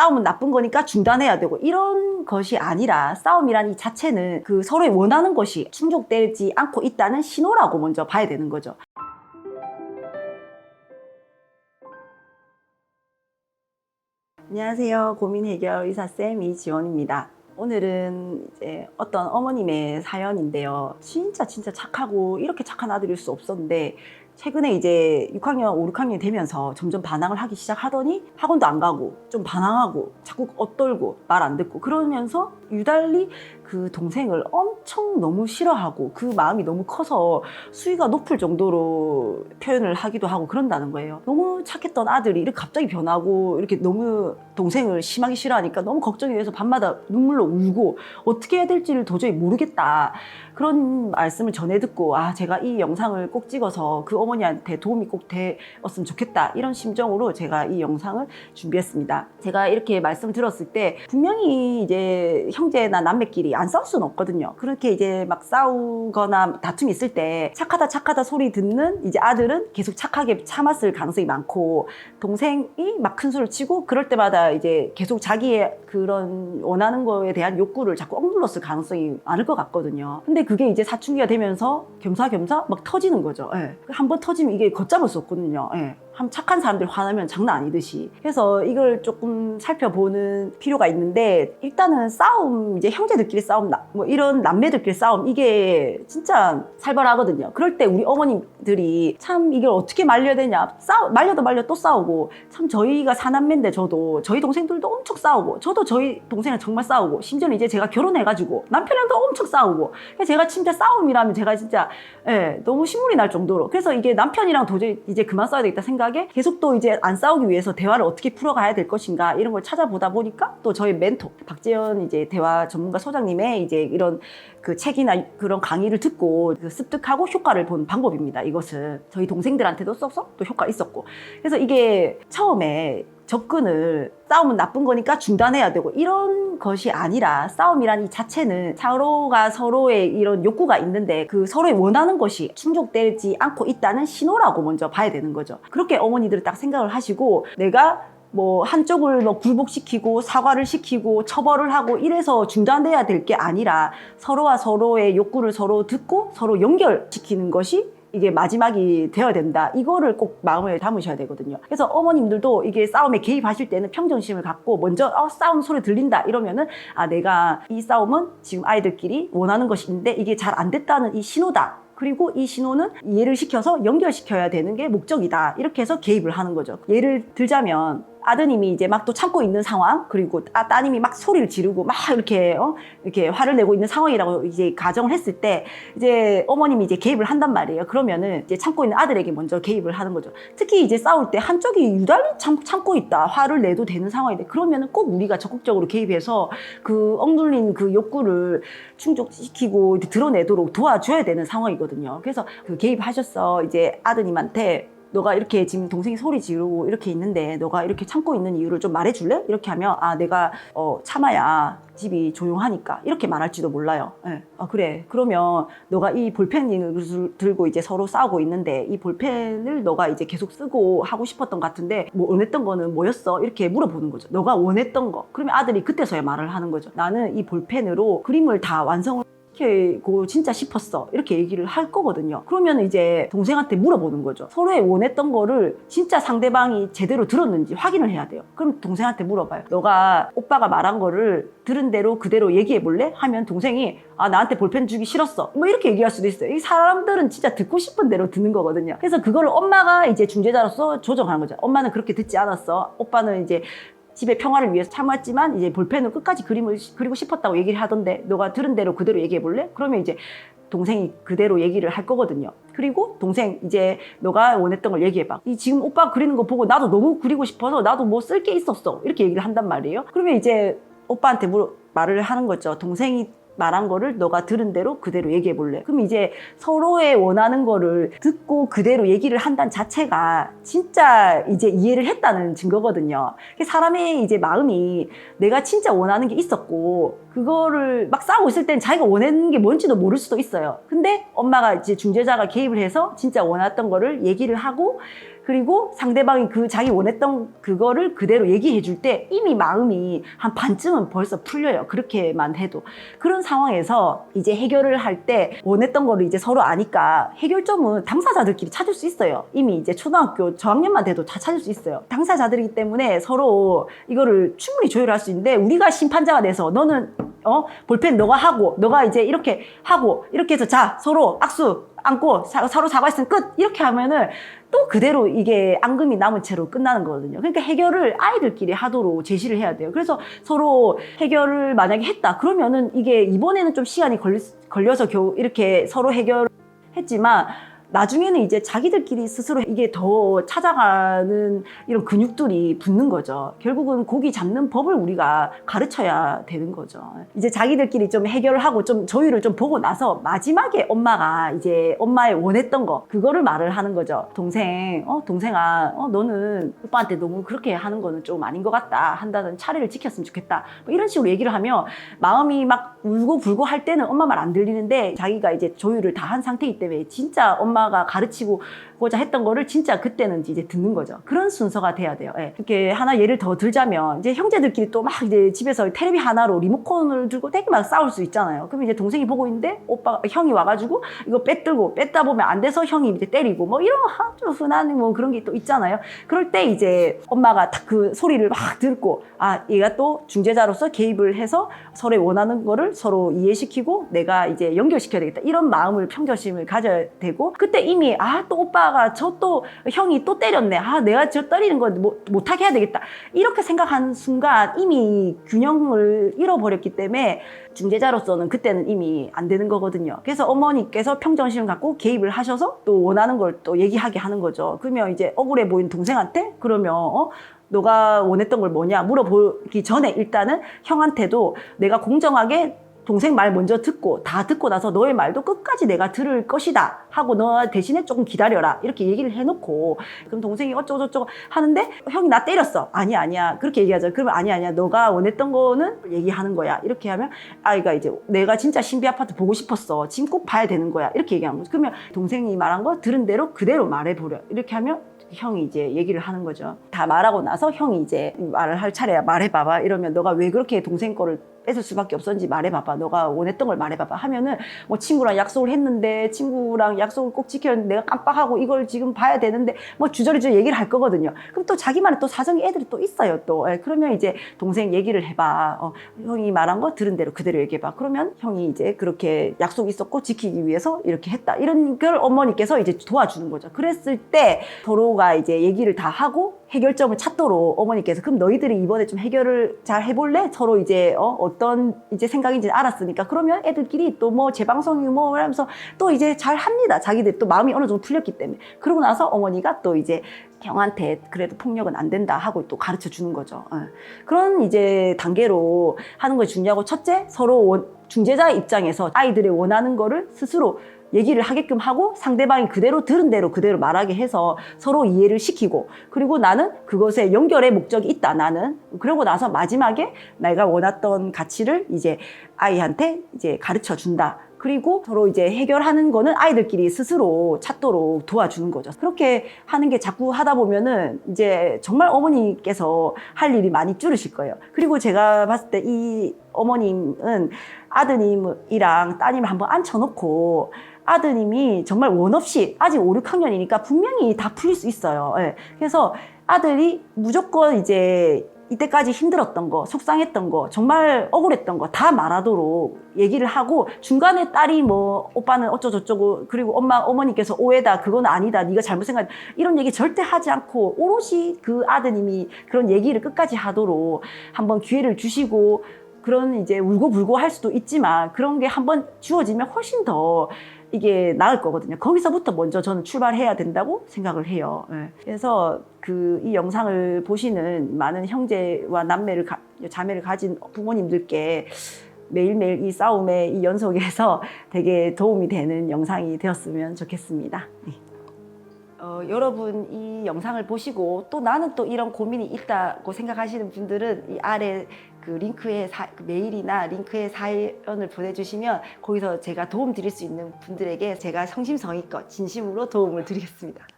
싸움은 나쁜 거니까 중단해야 되고 이런 것이 아니라 싸움이란 이 자체는 그 서로의 원하는 것이 충족되지 않고 있다는 신호라고 먼저 봐야 되는 거죠. 안녕하세요. 고민 해결 의사쌤 이지원입니다. 오늘은 이제 어떤 어머님의 사연인데요. 진짜 착하고 이렇게 착한 아들일 수 없었는데 최근에 이제 6학년, 5, 6학년이 되면서 점점 반항을 하기 시작하더니 학원도 안 가고 좀 반항하고 자꾸 엇돌고 말 안 듣고 그러면서 유달리 그 동생을 엄청 너무 싫어하고 그 마음이 너무 커서 수위가 높을 정도로 표현을 하기도 하고 그런다는 거예요. 너무 착했던 아들이 이렇게 갑자기 변하고 이렇게 너무 동생을 심하게 싫어하니까 너무 걱정이 돼서 밤마다 눈물로 울고 어떻게 해야 될지를 도저히 모르겠다. 그런 말씀을 전해 듣고 제가 이 영상을 꼭 찍어서 그 어머니한테 도움이 꼭 되었으면 좋겠다 이런 심정으로 제가 이 영상을 준비했습니다. 제가 이렇게 말씀을 들었을 때 분명히 이제 형제나 남매끼리 안 싸울 수는 없거든요. 그렇게 이제 막 싸우거나 다툼이 있을 때 착하다 소리 듣는 이제 아들은 계속 착하게 참았을 가능성이 많고 동생이 막 큰 소리를 치고 그럴 때마다 이제 계속 자기의 그런 원하는 거에 대한 욕구를 자꾸 억눌렀을 가능성이 많을 것 같거든요. 근데 그게 이제 사춘기가 되면서 겸사겸사 막 터지는 거죠. 한번 터지면 이게 걷잡을 수 없거든요. 한 착한 사람들 화나면 장난 아니듯이. 그래서 이걸 조금 살펴보는 필요가 있는데 일단은 싸움, 이제 형제들끼리 싸움, 뭐 이런 남매들끼리 싸움 이게 진짜 살벌하거든요. 그럴 때 우리 어머님들이 참 이걸 어떻게 말려야 되냐, 말려도 말려 또 싸우고, 참 저희가 사남매인데 저희 동생들도 엄청 싸우고, 저도 저희 동생이랑 정말 싸우고, 심지어는 이제 제가 결혼해가지고 남편이랑도 엄청 싸우고, 제가 진짜 싸움이라면 제가 진짜 너무 신물이 날 정도로. 그래서 이게 남편이랑 도저히 이제 그만 싸워야 되겠다 생각에 계속 또 이제 안 싸우기 위해서 대화를 어떻게 풀어가야 될 것인가 이런 걸 찾아보다 보니까 또 저희 멘토 박재현 이제 대화 전문가 소장님의 이제 이런 그 책이나 그런 강의를 듣고 습득하고 효과를 본 방법입니다. 이것은 저희 동생들한테도 써서 또 효과 있었고, 그래서 이게 처음에 접근을 싸움은 나쁜 거니까 중단해야 되고 이런 것이 아니라 싸움이란 이 자체는 서로가 서로의 이런 욕구가 있는데 그 서로의 원하는 것이 충족되지 않고 있다는 신호라고 먼저 봐야 되는 거죠. 그렇게 어머니들은 딱 생각을 하시고, 내가 뭐 한쪽을 뭐 굴복시키고 사과를 시키고 처벌을 하고 이래서 중단돼야 될 게 아니라 서로와 서로의 욕구를 서로 듣고 서로 연결시키는 것이 이게 마지막이 되어야 된다. 이거를 꼭 마음에 담으셔야 되거든요. 그래서 어머님들도 이게 싸움에 개입하실 때는 평정심을 갖고 먼저 싸움 소리 들린다 이러면은 내가 이 싸움은 지금 아이들끼리 원하는 것이 있는데 이게 잘 안 됐다는 이 신호다. 그리고 이 신호는 이해를 시켜서 연결시켜야 되는 게 목적이다. 이렇게 해서 개입을 하는 거죠. 예를 들자면 아드님이 이제 막 또 참고 있는 상황, 그리고 따님이 막 소리를 지르고 막 이렇게 화를 내고 있는 상황이라고 이제 가정을 했을 때 이제 어머님이 이제 개입을 한단 말이에요. 그러면은 이제 참고 있는 아들에게 먼저 개입을 하는 거죠. 특히 이제 싸울 때 한쪽이 유달리 참고 있다, 화를 내도 되는 상황인데 그러면은 꼭 우리가 적극적으로 개입해서 그 억눌린 그 욕구를 충족시키고 드러내도록 도와줘야 되는 상황이거든요. 그래서 그 개입하셨어. 이제 아드님한테 너가 이렇게 지금 동생이 소리 지르고 이렇게 있는데 너가 이렇게 참고 있는 이유를 좀 말해줄래? 이렇게 하면 내가 참아야 집이 조용하니까 이렇게 말할지도 몰라요. 그래. 그러면 너가 이 볼펜을 들고 이제 서로 싸우고 있는데 이 볼펜을 너가 이제 계속 쓰고 하고 싶었던 것 같은데 뭐 원했던 거는 뭐였어? 이렇게 물어보는 거죠. 너가 원했던 거. 그러면 아들이 그때서야 말을 하는 거죠. 나는 이 볼펜으로 그림을 다 완성을 고 진짜 싶었어. 이렇게 얘기를 할 거거든요. 그러면 이제 동생한테 물어보는 거죠. 서로의 원했던 거를 진짜 상대방이 제대로 들었는지 확인을 해야 돼요. 그럼 동생한테 물어봐요. 너가 오빠가 말한 거를 들은 대로 그대로 얘기해 볼래? 하면 동생이 나한테 볼펜 주기 싫었어. 뭐 이렇게 얘기할 수도 있어요. 이 사람들은 진짜 듣고 싶은 대로 듣는 거거든요. 그래서 그걸 엄마가 이제 중재자로서 조정하는 거죠. 엄마는 그렇게 듣지 않았어. 오빠는 이제 집의 평화를 위해서 참았지만 이제 볼펜으로 끝까지 그림을 그리고 싶었다고 얘기를 하던데 너가 들은 대로 그대로 얘기해 볼래? 그러면 이제 동생이 그대로 얘기를 할 거거든요. 그리고 동생 이제 너가 원했던 걸 얘기해봐. 지금 오빠 그리는 거 보고 나도 너무 그리고 싶어서 나도 뭐 쓸 게 있었어. 이렇게 얘기를 한단 말이에요. 그러면 이제 오빠한테 말을 하는 거죠. 동생이 말한 거를 너가 들은 대로 그대로 얘기해 볼래? 그럼 이제 서로의 원하는 거를 듣고 그대로 얘기를 한다는 자체가 진짜 이제 이해를 했다는 증거거든요. 사람의 이제 마음이 내가 진짜 원하는 게 있었고 그거를 막 싸우고 있을 때는 자기가 원하는 게 뭔지도 모를 수도 있어요. 근데 엄마가 이제 중재자가 개입을 해서 진짜 원했던 거를 얘기를 하고 그리고 상대방이 그 자기 원했던 그거를 그대로 얘기해 줄 때 이미 마음이 한 반쯤은 벌써 풀려요. 그렇게만 해도. 그런 상황에서 이제 해결을 할 때 원했던 거를 이제 서로 아니까 해결점은 당사자들끼리 찾을 수 있어요. 이미 이제 초등학교 저학년만 돼도 다 찾을 수 있어요. 당사자들이기 때문에 서로 이거를 충분히 조율할 수 있는데 우리가 심판자가 돼서 너는 볼펜 너가 하고 너가 이제 이렇게 하고 이렇게 해서 자 서로 악수 안고 서로 사과했으면 끝 이렇게 하면은 또 그대로 이게 앙금이 남은 채로 끝나는 거거든요. 그러니까 해결을 아이들끼리 하도록 제시를 해야 돼요. 그래서 서로 해결을 만약에 했다 그러면은 이게 이번에는 좀 시간이 걸려서 겨우 이렇게 서로 해결했지만 나중에는 이제 자기들끼리 스스로 이게 더 찾아가는 이런 근육들이 붙는 거죠. 결국은 고기 잡는 법을 우리가 가르쳐야 되는 거죠. 이제 자기들끼리 좀 해결을 하고 좀 저희를 좀 보고 나서 마지막에 엄마가 이제 엄마의 원했던 거 그거를 말을 하는 거죠. 동생아, 너는 오빠한테 너무 그렇게 하는 거는 좀 아닌 것 같다. 한다는 차례를 지켰으면 좋겠다. 뭐 이런 식으로 얘기를 하면 마음이 막 울고 불고 할 때는 엄마 말 안 들리는데 자기가 이제 조율을 다 한 상태이기 때문에 진짜 엄마가 가르치고자 했던 거를 진짜 그때는 이제 듣는 거죠. 그런 순서가 돼야 돼요. 예. 이렇게 하나 예를 더 들자면 이제 형제들끼리 또 막 이제 집에서 테레비 하나로 리모컨을 들고 되게 막 싸울 수 있잖아요. 그럼 이제 동생이 보고 있는데 형이 와가지고 이거 뺐다 보면 안 돼서 형이 이제 때리고 뭐 이런 아주 흔한 뭐 그런 게 또 있잖아요. 그럴 때 이제 엄마가 딱 그 소리를 막 듣고 얘가 또 중재자로서 개입을 해서 서로 원하는 거를 서로 이해시키고 내가 이제 연결시켜야 되겠다. 이런 마음을 평정심을 가져야 되고 그때 이미 또 오빠가 또 형이 또 때렸네. 내가 저 때리는 거 못하게 해야 되겠다. 이렇게 생각하는 순간 이미 균형을 잃어버렸기 때문에 중재자로서는 그때는 이미 안 되는 거거든요. 그래서 어머니께서 평정심을 갖고 개입을 하셔서 또 원하는 걸 또 얘기하게 하는 거죠. 그러면 이제 억울해 보이는 동생한테 그러면 너가 원했던 걸 뭐냐 물어보기 전에 일단은 형한테도 내가 공정하게 동생 말 먼저 듣고 다 듣고 나서 너의 말도 끝까지 내가 들을 것이다 하고 너 대신에 조금 기다려라 이렇게 얘기를 해놓고 그럼 동생이 어쩌고저쩌고 하는데 형이 나 때렸어 아니야 그렇게 얘기하죠. 그러면 아니야 너가 원했던 거는 얘기하는 거야 이렇게 하면 아이가 이제 내가 진짜 신비 아파트 보고 싶었어 지금 꼭 봐야 되는 거야 이렇게 얘기하는 거죠. 그러면 동생이 말한 거 들은 대로 그대로 말해버려 이렇게 하면 형이 이제 얘기를 하는 거죠. 다 말하고 나서 형이 이제 말을 할 차례야 말해봐봐 이러면 너가 왜 그렇게 동생 거를 뺏을 수밖에 없었는지 말해봐봐. 너가 원했던 걸 말해봐봐. 하면은 뭐 친구랑 약속을 했는데 친구랑 약속을 꼭 지켰는데 내가 깜빡하고 이걸 지금 봐야 되는데 뭐 주저리주저 얘기를 할 거거든요. 그럼 또 자기만의 또 사정이 애들이 또 있어요. 또 그러면 이제 동생 얘기를 해봐. 형이 말한 거 들은 대로 그대로 얘기해봐. 그러면 형이 이제 그렇게 약속 있었고 지키기 위해서 이렇게 했다. 이런 걸 어머니께서 이제 도와주는 거죠. 그랬을 때 서로가 이제 얘기를 다 하고 해결점을 찾도록 어머니께서 그럼 너희들이 이번에 좀 해결을 잘 해볼래? 서로 이제 어떤 이제 생각인지 알았으니까 그러면 애들끼리 또 뭐 재방송 유머 하면서 또 이제 잘 합니다. 자기들 또 마음이 어느 정도 풀렸기 때문에 그러고 나서 어머니가 또 이제 형한테 그래도 폭력은 안 된다 하고 또 가르쳐 주는 거죠. 그런 이제 단계로 하는 것이 중요하고 첫째 서로 중재자의 입장에서 아이들의 원하는 거를 스스로 얘기를 하게끔 하고 상대방이 그대로 들은 대로 그대로 말하게 해서 서로 이해를 시키고 그리고 나는 그것에 연결의 목적이 있다 나는 그러고 나서 마지막에 내가 원했던 가치를 이제 아이한테 이제 가르쳐 준다. 그리고 서로 이제 해결하는 거는 아이들끼리 스스로 찾도록 도와주는 거죠. 그렇게 하는 게 자꾸 하다 보면은 이제 정말 어머니께서 할 일이 많이 줄으실 거예요. 그리고 제가 봤을 때 이 어머님은 아드님이랑 따님을 한번 앉혀놓고 아드님이 정말 원 없이 아직 5, 6학년이니까 분명히 다 풀릴 수 있어요. 그래서 아들이 무조건 이제 이때까지 힘들었던 거, 속상했던 거, 정말 억울했던 거 다 말하도록 얘기를 하고 중간에 딸이 뭐 오빠는 어쩌고저쩌고 그리고 어머니께서 오해다, 그건 아니다, 네가 잘못 생각했다 이런 얘기 절대 하지 않고 오롯이 그 아드님이 그런 얘기를 끝까지 하도록 한번 기회를 주시고 그런 이제 울고불고 할 수도 있지만 그런 게 한번 주어지면 훨씬 더 이게 나을 거거든요. 거기서부터 먼저 저는 출발해야 된다고 생각을 해요. 그래서 이 영상을 보시는 많은 형제와 자매를 가진 부모님들께 매일매일 이 싸움의 이 연속에서 되게 도움이 되는 영상이 되었으면 좋겠습니다. 여러분 이 영상을 보시고 또 나는 또 이런 고민이 있다고 생각하시는 분들은 이 아래 그 링크에 메일이나 링크에 사연을 보내주시면 거기서 제가 도움 드릴 수 있는 분들에게 제가 성심성의껏 진심으로 도움을 드리겠습니다.